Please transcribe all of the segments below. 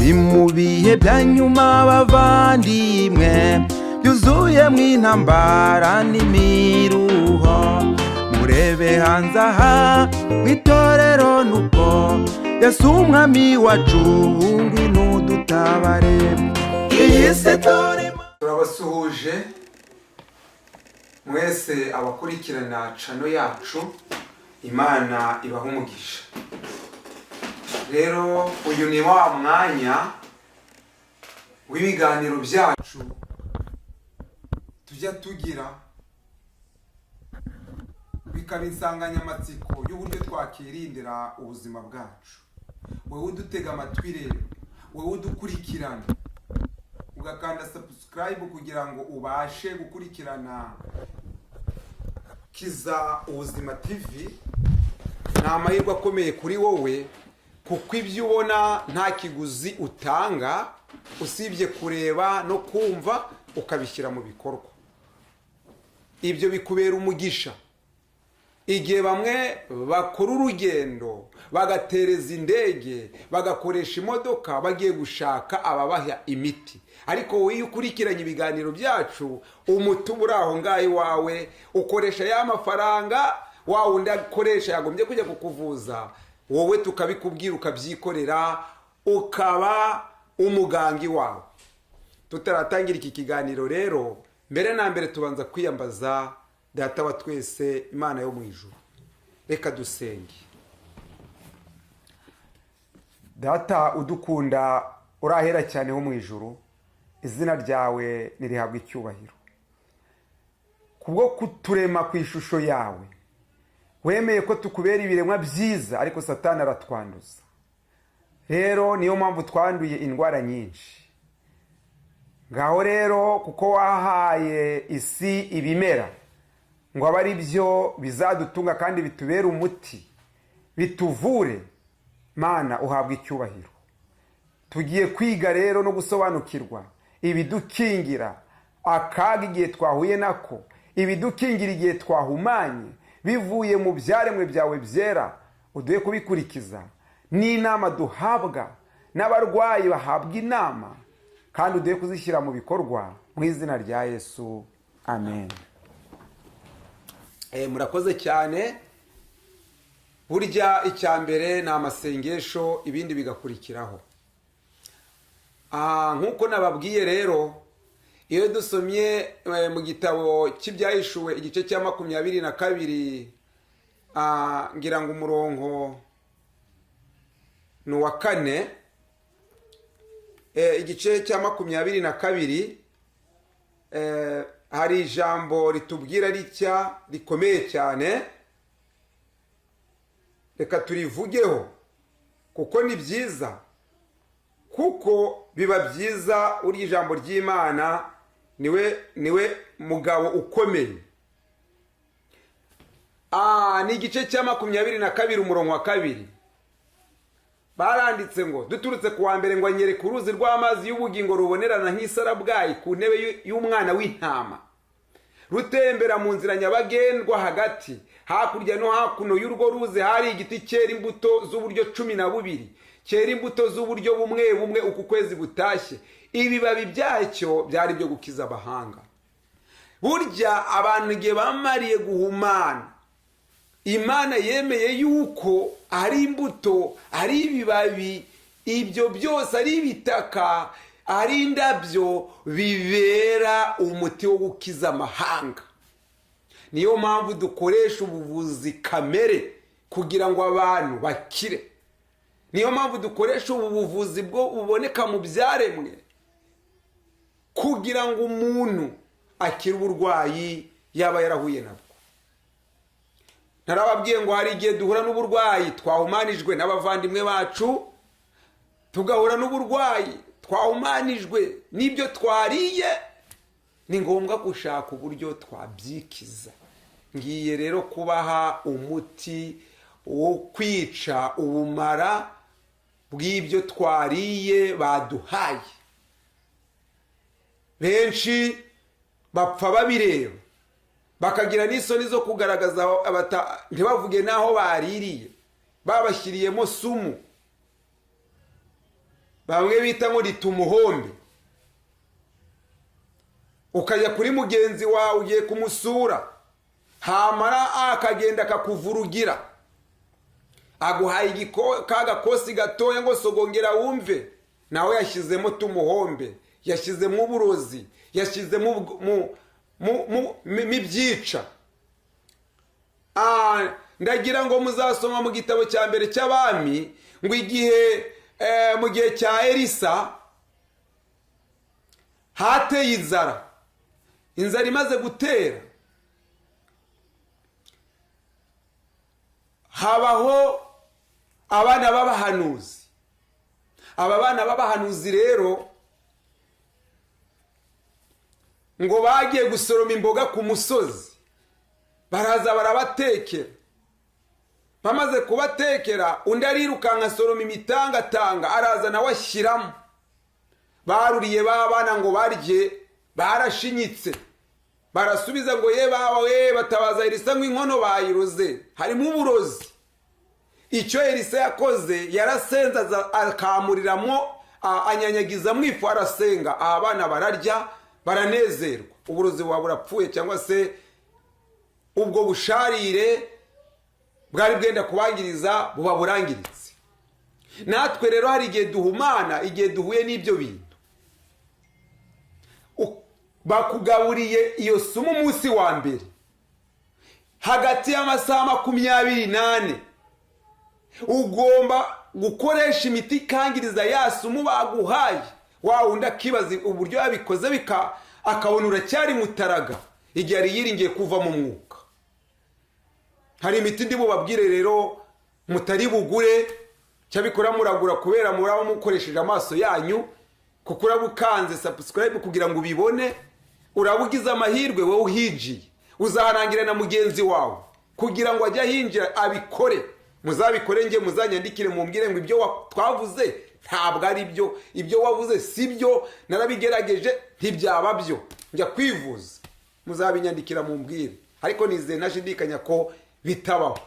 turi mu bihe bya nyuma bavandimwe, byuzuyemo intambara n'imiruho. Murebe hanze aha mu itorero nuko Yesu umwami wacu ngwino udutabare. Iyi si turimo. Turabasuhuje mwese abakurikirana chano yacu, Imana ibaha umugisha. Rero uyu ni wa mwanya w'ibiganiro byacu tujya tugira, bikaba insanganyamatsiko y'uburyo twakirindira ubuzima bwacu. Wowe udutega amatwi rero, wowe udukurikirana, ugakanda subscribe kugira ngo ubashe gukurikirana Kiza Ubuzima TV. Ni amahirwe akomeye kuri wowe, kuko ibyo ubona nta kiguzi utanga usibye kureba no kumva ukabishyira mu bikorwa. Ibyo bikubera umugisha. Igihe bamwe bakora urugendo bagatereza indege, bagakoresha imodoka bagiye gushaka ababaha imiti, ariko wowe iyo ukurikiranye ibiganiro byacu, umuti uri aho ngaho iwawe, ukoresha ya mafaranga wa wundi akoresha yagombye kujya kukuvuza, wowe tukabikubwira ukabyikorera, ukaba umuganga iwawe. Tutaratangira iki kiganiro rero, mbere na mbere tubanza kwiyambaza Data wa twese, Imana yo mu ijuru. Reka dusenge. Data udukunda, urahera cyane ho mu ijuru, izina ryawe nirihabwa icyubahiro. Kubwo kuturema ku ishusho yawe, wemeye ko tukubera ibiremwa byiza, ariko Satani aratwanduza. Rero niyo mpamvu twanduye indwara nyinshi. Ngaho rero kuko wahaye isi ibimera ngo abe ari byo bizadutunga kandi bitubere umuti, bituvure, Mana uhabwa icyubahiro. Tugiye kwiga rero no gusobanukirwa ibidukingira akaga igihe twahuye nako, ibidukingira igihe twahumanye bivuye mu byaremwe byawe byera, uduhe kubikurikiza. N'inama duhabwa n'abarwayi bahabwa inama, kandi uduhe kuzishyira mu bikorwa mu izina rya Yesu, amen. Murakoze cyane. Burya icyambere ni amasengesho, ibindi bigakurikiraho. Nkuko nababwiye rero, iyo dusomye mu gitabo cy'ibyahishuwe igice cya 22, ngira ngo umurongo ni uwa 4, igice cya 22, hari ijambo ritubwira ritya rikomeye cyane. Reka turivugeho kuko ni byiza, kuko biba byiza uri ijambo ry'Imana niwe mugabo ukomeye. Ni igice cya 22 umurongo wa 2. Baranditse ngo, duturutse kuwa mbere ngo anyereke uruzi rw'amazi y'ubugingo rubonerana nk'isarabwayi ku ntebe y'umwana w'intama, rutembera mu nzira nyabagendwa hagati. Hakurya no hakuno y'urwo ruzi hari igiti cyera imbuto z'uburyo 12, cyera imbuto z'uburyo bumwe bumwe uku kwezi gutashye. Ibibabi byacyo byari byo gukiza abahanga. Burya abantu igihe bamariye guhumana, Imana yemeye yuko ari imbuto, ari ibibabi, ibyo byose ari ibitaka, ari indabyo, bibera umuti wo gukiza amahanga. Niyo mpamvu dukoresha ubuvuzi kamere kugira ngo abantu bakire. Niyo mpamvu dukoresha ubu buvuzi bwo buboneka mu byaremwe kugira ngo umuntu akire uburwayi yaba yarahuye nabwo. Narababwiye ngo hari igihe duhura n'uburwayi twahumanijwe n'abavandimwe bacu, tugahura n'uburwayi twahumanijwe n'ibyo twariye. Ni ngombwa gushaka uburyo twabyikiza. Ngiye rero kubaha umuti wo kwica ubumara bw'ibyo twariye baduhaye. Benshi bapfa babireba, bakagira n'isoni zo kugaragaza ntibavuge naho baririye, babashyiriyemo sumu. bamwe bita ngo ritumuhombe, ukajya kuri mugenzi wawe ugiye kumusura, hamara akagenda akakuvurugira, aguhaye kagakosi gatoya ngo sogongera wumve, nawe yashyizemo tumuhombe, yashyizemo uburozi, yashyizemo mibyica. Ndagira ngo muzasoma mu gitabo cya mbere cy'abami ngo mu gihe cya Elisa hateye inzara imaze gutera, habaho abana b'abahanuzi. Aba bana b'abahanuzi rero ngo bagiye gusoroma imboga ku musozi, baraza barabatekera. Bamaze kubatekera, undi arirukanka asoroma imitangatanga, araza nawe ashyiramo. Baruriye b'abana ngo barye, barashinyitse, barasubiza ngo ye bawe batabaza Elisa ngo inkono bayiroze, harimo uburozi. Icyo Elisa yakoze, yarasenze akamuriramo, anyanyagizamo ifu, arasenga, abana bararya baranezerwa, uburozi buba burapfuye, cyangwa se ubwo busharire bwari bwenda kubangiriza buba burangiritse. Natwe rero hari igihe duhumana, igihe duhuye n'ibyo bintu. Bakugaburiye iyo sumu umunsi wa mbere, hagati y'amasaha 28 ugomba gukoresha imiti ikangiriza ya sumu baguhaye. Wa wundi akibaza uburyo yabikoze, akabona uracyari mutaraga, igihe yari yiringiye kuva mu mwuka. Hari imiti ndi bubabwire rero mutari bugure, cyabikora muragura kubera muraba mukoresheje amaso yanyu, kuko urabukanze subscribe kugira ngo ubibone. Urabugize amahirwe wowe uhijiye, uzaharangira na mugenzi wawe kugira ngo ajye ahinjira abikore. Muzabikore, nge muzanyandikire mumbwire ngo ibyo twavuze ntabwo ari byo, ibyo wavuze si byo, narabigerageje ntibyaba byo, njya kwivuza. Muzabinyandikira mumbwire, ariko nizeye ntashidikanya ko bitabaho.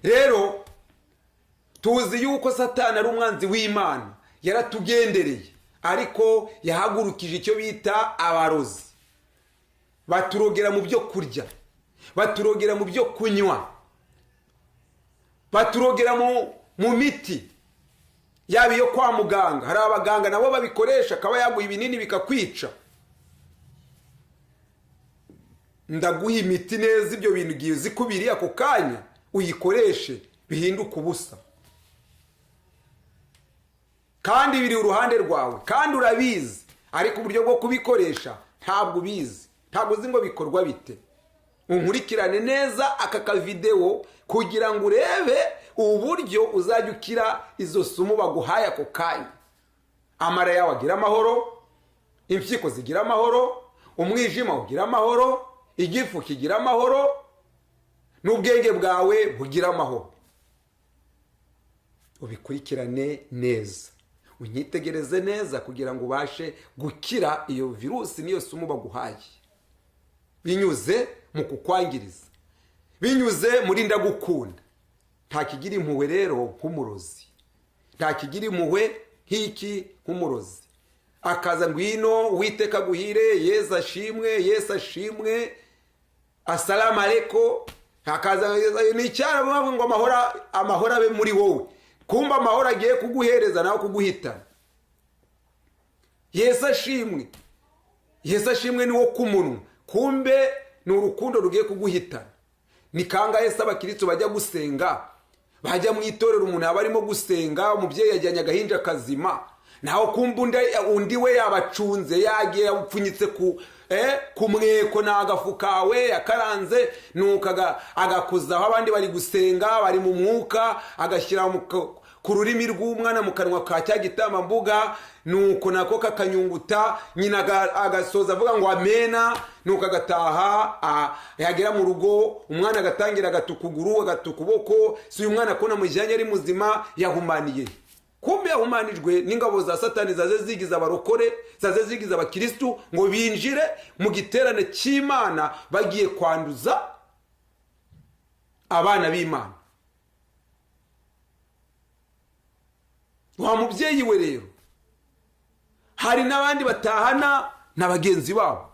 Rero tuzi yuko Satani ari umwanzi w'Imana, yaratugendereye, ariko yahagurukije icyo bita abarozi. Baturogera mu byo kurya, baturogera mu byo kunywa, baturogera mu miti yaba iyo kwa muganga. Hari abaganga nabo babikoresha, akaba yaguha ibinini bikakwica. Ndaguha imiti neza, ibyo bintu ugiye zikubiriye ako kanya uyikoreshe, bihinduka ubusa, kandi biri uruhande rwawe, kandi urabizi, ariko uburyo bwo kubikoresha ntabwo ubizi, ntabwo uzi ngo bikorwa bite. Unkurikirane neza aka kavideo kugira ngo urebe uburyo uzajya ukira izo sumu baguhaye ako kanya. Amara yawe agira amahoro, impyiko zigira amahoro, umwijima ugira amahoro, igifu kigira amahoro, n'ubwenge bwawe bugira amahoro. Ubikurikirane neza, unyitegereze neza kugira ngo ubashe gukira iyo virusi n'iyo sumu baguhaye, binyuze mu kukwangiriza, binyuze muri ndagukunda. Nta kigira impuhwe rero nk'umurozi, nta kigira impuhwe nk'iki nk'umurozi. Akaza ngwino Uwiteka guhire, Yesu ashimwe, Yesu ashimwe, assalamu alaikum. Akaza n'icyara ngo amahoro abe muri wowe, kumba amahoro agiye kuguhereza nawe kuguhitana. Yesu ashimwe, Yesu ashimwe ni wo kumunwa, kumbe ni urukundo rugiye kuguhitana. Ni kangahe se abakristo bajya gusenga, bajya mu itorero, umuntu aba arimo gusenga, umubyeyi yajyanye agahinja kazima, naho kumba undi we yabacunze, yagiye yapfunyitse ku mweko n'agafu kawe yakaranze, nuko agakozaho. Abandi bari gusenga, bari mu mwuka, agashyira ku rurimi rw'umwana mu kanwa ka cya gitambambuga, nuko nako kakanyunguta, nyina agasoza avuga ngo amena, nuko agataha. Yagera mu rugo, umwana agatangira agatukuguru, agatukuboko. Si uyu mwana ko namujyanye ari muzima, yahumaniye. Kumbe yahumanijwe n'ingabo za Satani zaze zigiza abarokore, zaze zigiza abakristo ngo binjire mu giterane cy'Imana bagiye kwanduza abana b'Imana. wa mubyeyi we rero hari n'abandi batahana na bagenzi babo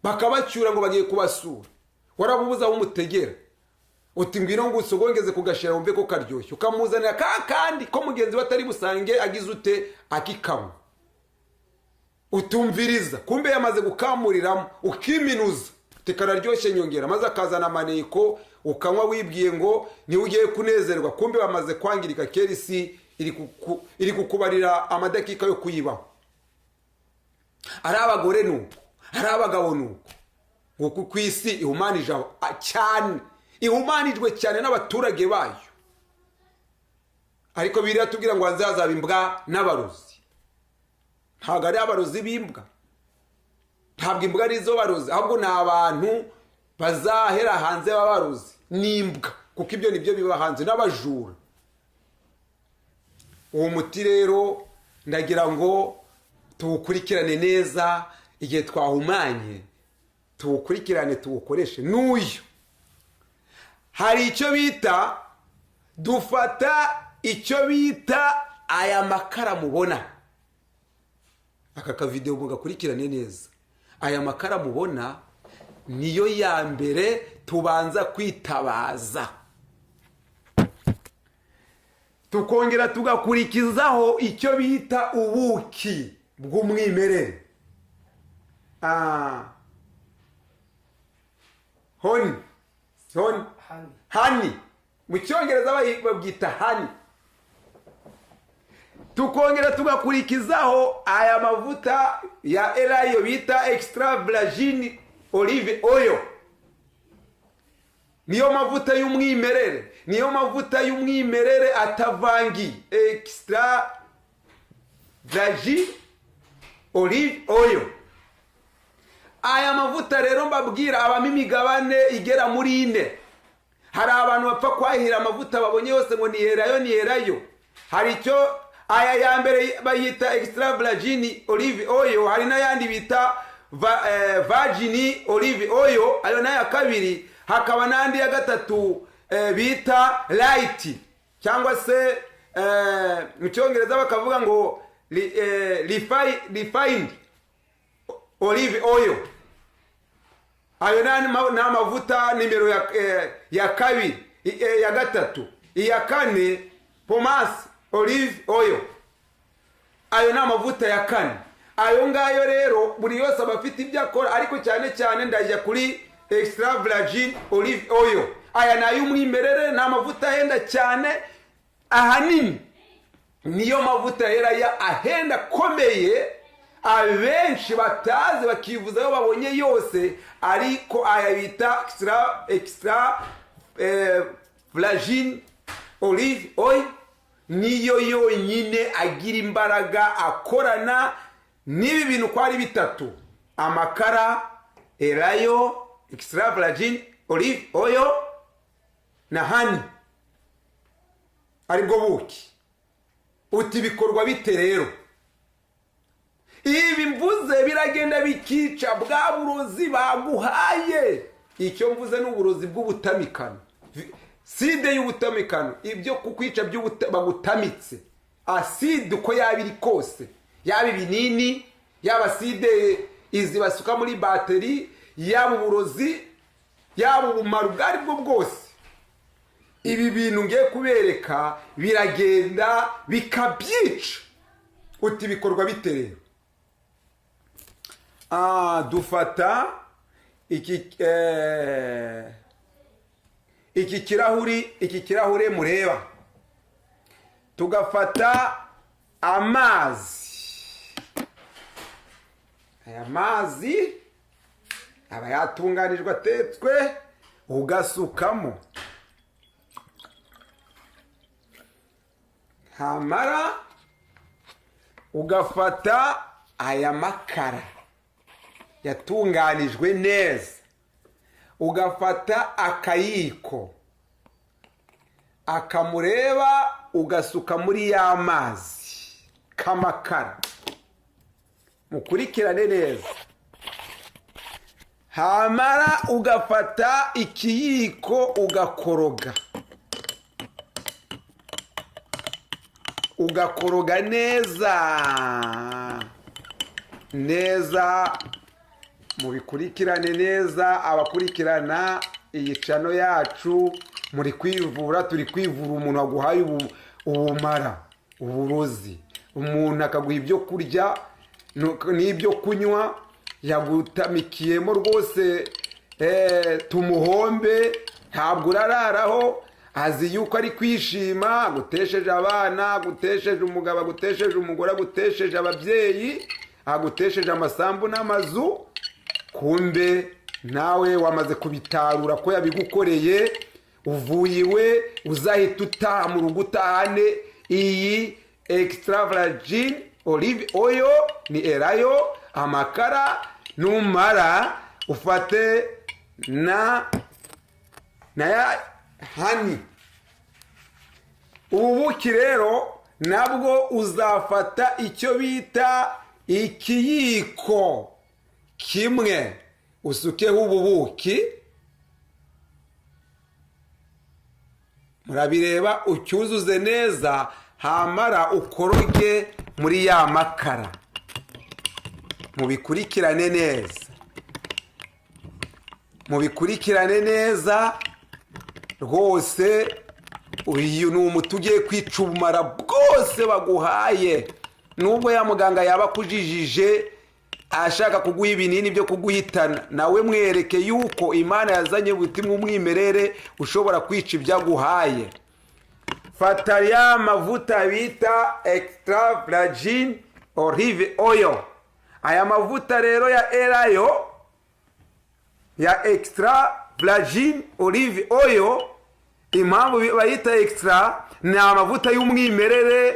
bakabacyura ngo bagiye kubasura, warabubuza aho umutegera uti ngwino ngo usogongeze kugashira wumve ko karyoshye, ukamuzanira kandi ko mugenzi we atari busange agize ute akikamo, utumviriza kumbe yamaze gukamuriramo ukiminuza uti kararyoshye nyongera, maze akazana amaneko ukanywa wibwiye ngo niwe ugiye kunezerwa, kumbe bamaze kwangirika kera isi iri kukubarira amadakika yo kuyibaho. ari abagore nuko, ari abagabo nuko, nguko ku isi ihumanije cyane, ihumanijwe cyane n'abaturage bayo. Ariko biriya tubwira ngo hazazaba imbwa n'abarozi, ntabwo ari abarozi b'imbwa, ntabwo imbwa arizo barozi, ahubwo ni abantu bazahera hanze b'abarozi n'imbwa, kuko ibyo nibyo biba hanze n'abajura. uwo muti rero ndagira ngo tuwukurikirane neza, igihe twahumanye tuwukurikirane tuwukoreshe. n'uyu hari icyo bita, dufata icyo bita aya makara mubona, aka kavideo mugakurikirane neza. aya makara mubona niyo ya mbere tubanza kwitabaza, tukongera tugakurikizaho icyo bita ubuki bw'umwimerere, honey mu cyongereza babwita honey. tukongera tugakurikizaho aya mavuta ya elayo bita extra virgin olive oil, niyo mavuta y'umwimerere, niyo mavuta y'umwimerere atavangi, extra virgin olive oil. aya mavuta rero mbabwira abamo imigabane igera muri 4. hari abantu bapfa kwahira amavuta babonye yose ngo niherayo. hari icyo aya ya mbere bayita extra virgin olive oil, hari n'ayandi bita virgin olive oil, ayo n'aya kabiri. hakaba n'andi ya gatatu bita light, cyangwa se mu cyongereza bakavuga ngo refined olive oil. ayo ni amavuta nimero ya kabiri, ya gatatu. iya kane pomace olive oil, ayo ni amavuta ya kane. ayo ngayo rero buri yose aba afite ibyo akora, ariko cyane cyane ndajya kuri extra virgin olive oil. aya ni ay'umwimerere, ni amavuta ahenda cyane, ahanini niyo mavuta ya ahenda akomeye, abenshi batazi bakivuza ayo babonye yose. ariko aya bita extra virgin olive oil niyo yonyine agira imbaraga, akorana n'ibi bintu uko ari bitatu: amakara, elayo, extra virgin olive oil na honey, aribwo buki. uti bikorwa bite rero? ibi mvuze biragenda bikica bwa burozi baguhaye. icyo mvuze ni uburozi bw'ubutamikano, side y'ubutamikano, ibyo kukwica bagutamitse. aside uko yaba iri kose, yaba ibinini, yaba side izi basuka muri bateri, yaba uburozi, yaba ubumara ubwo ari bwo bwose, ibi bintu ngiye kubereka biragenda bikabyica. uti bikorwa bite rero? dufata iki kirahure mureba, tugafata amazi. aya mazi aba yatunganijwe atetswe, ugasukamo. hamara ugafata aya makara yatunganijwe neza, ugafata akayiko akamureba, ugasuka muri ya mazi k'amakara. mukurikirane neza. hamara ugafata ikiyiko ugakoroga, ugakoroga neza neza. Mubikurikirane neza abakurikirana iyi channel yacu. Muri kwivura, turi kwivura umuntu aguhaye ubumara, uburozi, umuntu akaguha ibyo kurya n'ibyo kunywa yagutamikiyemo rwose, tumuhombe. Ntabwo urararaho, azi yuko ari kwishima, agutesheje abana, agutesheje umugabo, agutesheje umugore, agutesheje ababyeyi, agutesheje amasambu n'amazu. Kumbe nawe wamaze kubitarura ko yabigukoreye. Uvuye iwe uzahita utaha mu rugo utahane iyi extra virgin olive oil, ni elayo, amakara. Numara ufate na ya hani. Ubuki rero nabwo uzafata icyo bita ikiyiko kimwe, usukeho ububuki. Murabireba, ucyuzuze neza, hamara ukoroge muri ya makara. Mubikurikirane neza, mubikurikirane neza rwose. Uyu ni umuti ugiye kwica ubumara bwose baguhaye. Nubwo ya muganga yaba akujijije ashaka kuguha ibinini byo kuguhitana, nawe mwereke yuko Imana yazanye ubutimwa umwimerere ushobora kwica ibyo aguhaye. Fata ya mavuta bita extra virgin olive oil. Aya mavuta rero ya elayo, ya extra virgin olive oil, impamvu bayita extra, ni amavuta y'umwimerere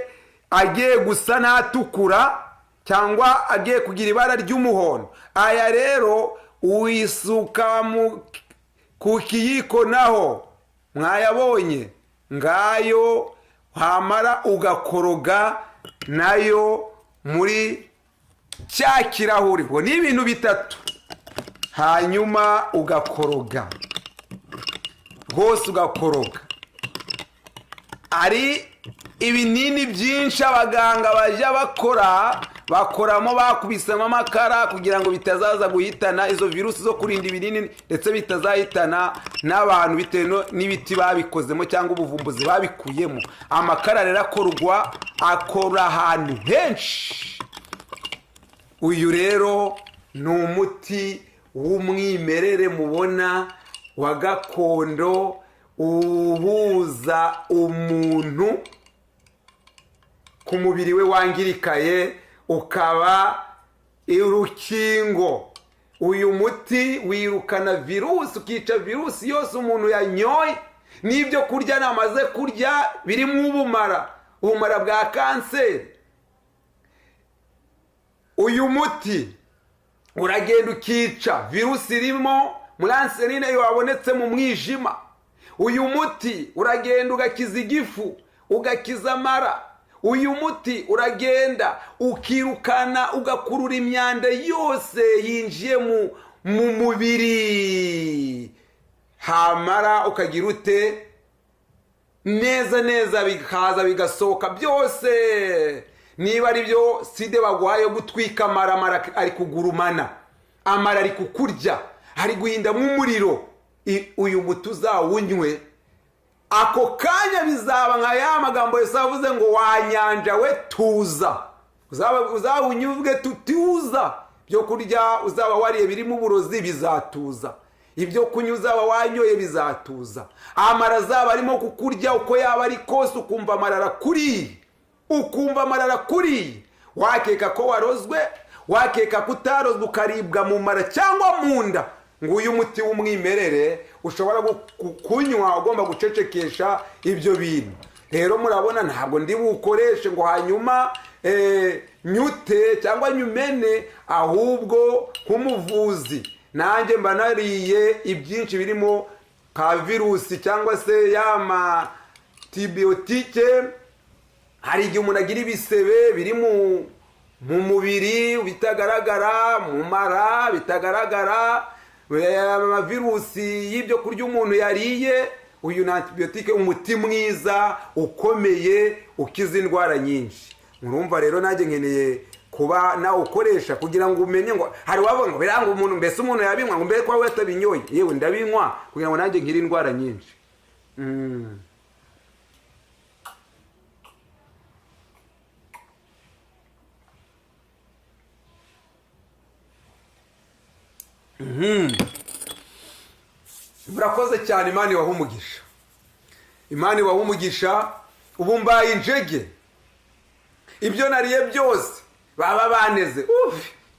agiye gusa n'atukura cyangwa agiye kugira ibara ry'umuhondo. Aya rero uyisuka ku kiyiko, naho mwayabonye ngayo, hamara ugakoroga nayo muri cya kirahuri. Ngo ni ibintu bitatu, hanyuma ugakoroga rwose, ugakoroga. Ari ibinini byinshi abaganga bajya bakoramo bakubisemo amakara kugira ngo bitazaza guhitana izo virusi zo kurinda ibinini, ndetse bitazahitana n'abantu bitewe n'ibiti babikozemo cyangwa ubuvumbuzi babikuyemo. Amakara rero akora ahantu henshi. Uyu rero ni umuti w'umwimerere mubona wa gakondo, uhuza umuntu ku mubiri we wangirikaye ukaba urukingo. Uyu muti wirukana virusi, ukica virusi yose umuntu yanyoye. N'ibyo kurya namaze kurya birimo ubumara bwa kanseri. Uyu muti uragenda ukica virusi irimo muranserine wabonetse mu mwijima. Uyu muti uragenda ugakiza igifu, ugakiza amara. Uyu muti uragenda ukirukana, ugakurura imyanda yose yinjiye mu mubiri. Hamara ukagira ute neza bikaza bigasohoka byose. Niba ari byo side baguhaye gutwika amara ari kugurumana, amara ari kukurya, ari guhindamo umuriro, uyu muti uzawunywe, ako kanya bizaba nka ya magambo Yesu avuze ngo wanyanja we tuza. Uzawunyuvuge tutuza. Byo kurya uzaba wariye birimo uburozi bizatuza, ibyo kunywa uzaba wanyoye bizatuza. Amara azaba arimo kukurya uko yaba ari kose, ukumva amarara kuri, wakeka ko warozwe, wakeka kutarozwe, ukaribwa mu mara cyangwa mu nda. Nguyu muti w'umwimerere ushobora kunywa, ugomba gucecekesha ibyo bintu. Rero murabona ntabwo ndi bukoreshe ngo hanyuma nyute cyangwa nyumene, ahubwo nk'umuvuzi nanjye mba nariye ibyinshi birimo ka virusi cyangwa se yama antibiyotike. Hari igihe umuntu agira ibisebe biri mu mubiri bitagaragara, mu mara bitagaragara, amavirusi y'ibyo kurya umuntu yariye, uyu ni antibiyotike, umuti mwiza ukomeye ukiza indwara nyinshi. murumva rero nanjye nkeneye kuba nawe ukoresha kugira ngo umenye ngo hari wavuga ngo biranga umuntu, mbese umuntu yabinywa ngo mbere kwa we atabinyoye. yewe ndabinywa kugira ngo nanjye nkire indwara nyinshi. murakoze cyane. Imana ibahe umugisha, Imana ibahe umugisha. ubu mbaye injege, ibyo nariye byose baba baneze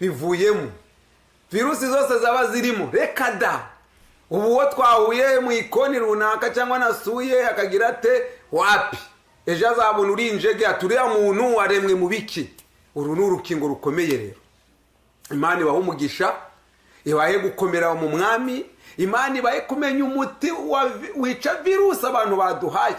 bivuyemo, virusi zose zaba zirimo reka da. ubu uwo twahuye mu ikoni runaka cyangwa nasuye akagira ate wapi, ejo azabona uri injege ati uriya muntu waremwe mu biki. uru ni urukingo rukomeye rero. Imana ibahe umugisha, ibahe gukomera mu mwami, Imana ibahe kumenya umuti wica virusi abantu baduhaye.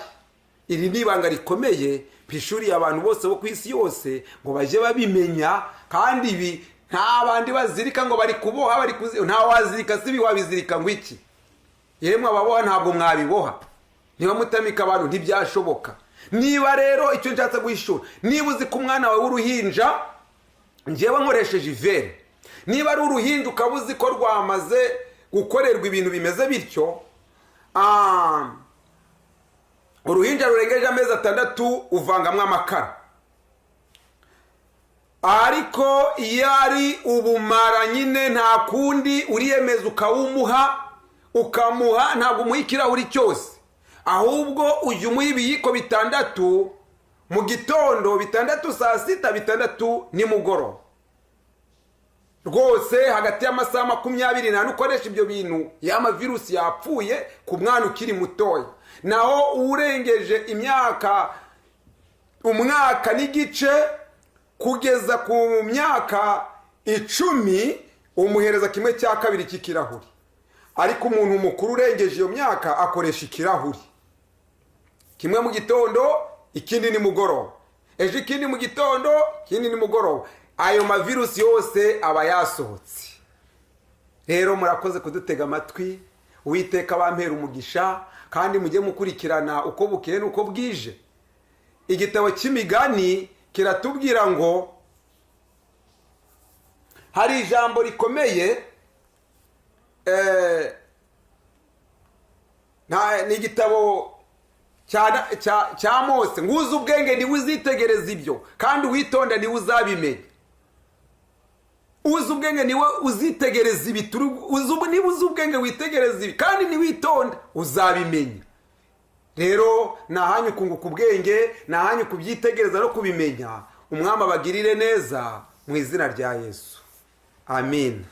iri ni ibanga rikomeye pishuriye abantu bose bo ku isi yose ngo baje babimenya. kandi ibi nta bandi bazirika ngo bari kuboha, bari nta wazirika sibi wabizirika ngo iki. yemwe ababoha ntabwo mwabiboha, niba mutamika abantu ntibyashoboka. niba rero icyo nshatse guhishura, niba uzi ko umwana wawe w'uruhinja, njyewe nkoresheje ivere, niba ari uruhinja ukaba uzi ko rwamaze gukorerwa ibintu bimeze bityo, uruhinja rurengeje amezi 6 uvangamo amakara. ariko iyo ari ubumara nyine nta kundi, uriyemeza ukawumuha, ukamuha, ntabwo umuha ikirahuri cyose, ahubwo ujya umuha ibiyiko 6 mu gitondo, 6 saa sita, 6 nimugoroba. rwose hagati y'amasaha 24 ukoresha ibyo bintu, yama virusi yapfuye ku mwana ukiri mutoya. naho urengeje imyaka 1 n'igice kugeza ku myaka 10 umuhereza 1/2 cy'ikirahuri. ariko umuntu mukuru urengeje iyo myaka akoresha ikirahuri, kimwe mu gitondo, ikindi ni mugoroba, ejo ikindi mu gitondo, ikindi ni mugoroba. ayo mavirusi yose aba yasohotse. rero murakoze kudutega amatwi. Uwiteka abampera umugisha, kandi mujye mukurikirana uko bukeye n'uko bwije. igitabo cy'imigani kiratubwira ngo hari ijambo rikomeye, ni igitabo cya Mose, ngo uzi ubwenge niwe uzitegereza ibyo, kandi uwitonda niwe uzabimenya. uzi ubwenge niwe uzitegereza ibi, niba uzi ubwenge witegereza ibi, kandi niwitonda uzabimenya. rero nahanyu kunguka ubwenge, nahanyu kubyitegereza no kubimenya. umwami abagirire neza mu izina rya Yesu, amen.